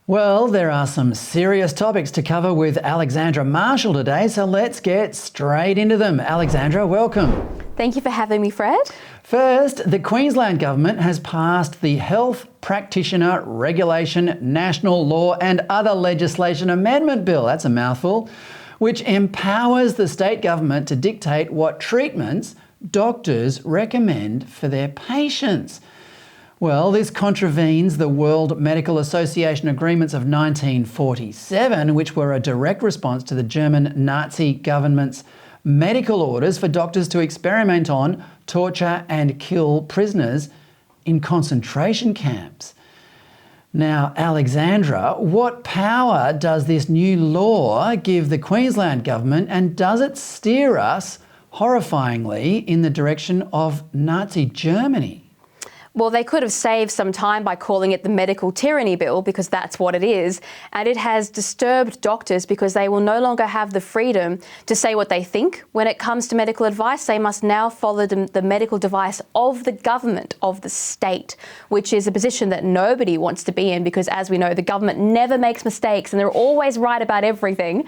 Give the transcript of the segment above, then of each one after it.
Well, there are some serious topics to cover with Alexandra Marshall today, so let's get straight into them. Alexandra, welcome. Thank you for having me, Fred. First, the Queensland Government has passed the Health Practitioner Regulation, National Law and Other Legislation Amendment Bill, that's a mouthful, which empowers the state government to dictate what treatments doctors recommend for their patients. Well, this contravenes the World Medical Association agreements of 1947, which were a direct response to the German Nazi government's medical orders for doctors to experiment on, torture and kill prisoners in concentration camps. Now, Alexandra, what power does this new law give the Queensland government, and does it steer us, horrifyingly, in the direction of Nazi Germany? Well, they could have saved some time by calling it the Medical Tyranny Bill, because that's what it is. And it has disturbed doctors because they will no longer have the freedom to say what they think. When it comes to medical advice, they must now follow the medical advice of the government, of the state, which is a position that nobody wants to be in because, as we know, the government never makes mistakes and they're always right about everything.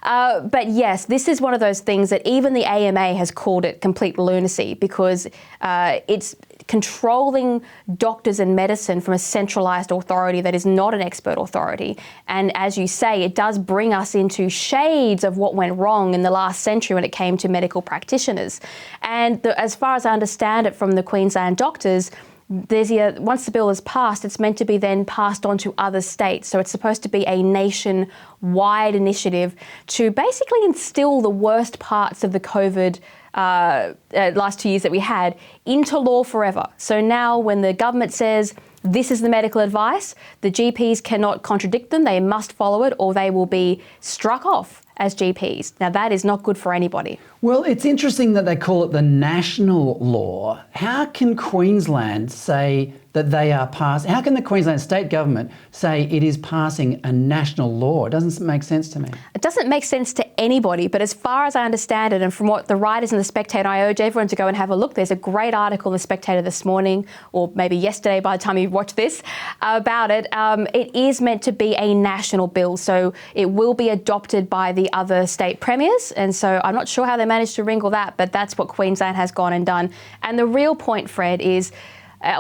But yes, this is one of those things that even the AMA has called it complete lunacy, because it's controlling doctors and medicine from a centralised authority that is not an expert authority. And as you say, it does bring us into shades of what went wrong in the last century when it came to medical practitioners. And as far as I understand it from the Queensland doctors, once the bill is passed, it's meant to be then passed on to other states. So it's supposed to be a nationwide initiative to basically instill the worst parts of the COVID last 2 years that we had into law forever. So now when the government says this is the medical advice, the GPs cannot contradict them, they must follow it, or they will be struck off as GPs. Now that is not good for anybody. Well, it's interesting that they call it the national law. How can Queensland say that they are passing? How can the Queensland state government say it is passing a national law? It doesn't make sense to me. It doesn't make sense to anybody, but as far as I understand it, and from what the writers in the Spectator, I urge everyone to go and have a look. There's a great article in the Spectator this morning, or maybe yesterday by the time you watch this, about it. It is meant to be a national bill, so it will be adopted by the other state premiers, and so I'm not sure how they managed to wrangle that, but that's what Queensland has gone and done. And the real point, Fred, is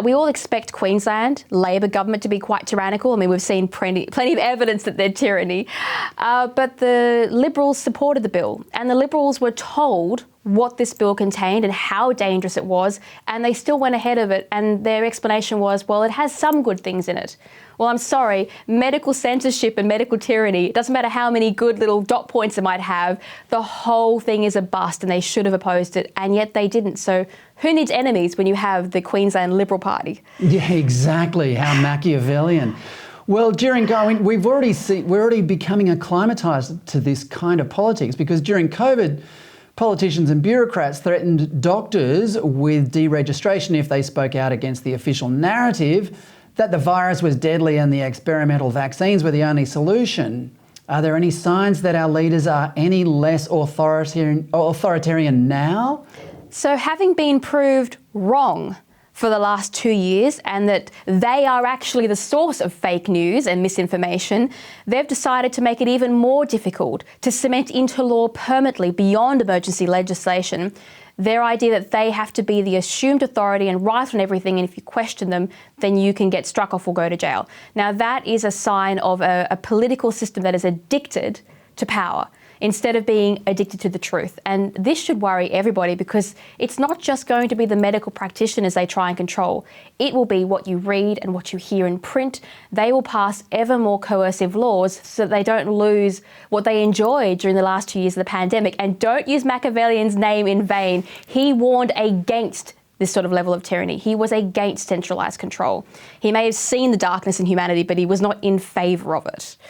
we all expect Queensland Labor government to be quite tyrannical. I mean, we've seen plenty of evidence that they're tyranny. But the Liberals supported the bill, and the Liberals were told what this bill contained and how dangerous it was, and they still went ahead of it, and their explanation was, well, it has some good things in it. Well, I'm sorry, medical censorship and medical tyranny, it doesn't matter how many good little dot points it might have, the whole thing is a bust, and they should have opposed it, and yet they didn't. So who needs enemies when you have the Queensland Liberal Party? Yeah, exactly. How Machiavellian. Well, we're already becoming acclimatised to this kind of politics, because during COVID, politicians and bureaucrats threatened doctors with deregistration if they spoke out against the official narrative that the virus was deadly and the experimental vaccines were the only solution. Are there any signs that our leaders are any less authoritarian now? So having been proved wrong for the last 2 years, and that they are actually the source of fake news and misinformation, they've decided to make it even more difficult to cement into law permanently beyond emergency legislation their idea that they have to be the assumed authority and right on everything, and if you question them, then you can get struck off or go to jail. Now that is a sign of a political system that is addicted to power instead of being addicted to the truth. And this should worry everybody, because it's not just going to be the medical practitioners they try and control. It will be what you read and what you hear in print. They will pass ever more coercive laws so that they don't lose what they enjoyed during the last 2 years of the pandemic. And don't use Machiavellian's name in vain. He warned against this sort of level of tyranny. He was against centralised control. He may have seen the darkness in humanity, but he was not in favour of it.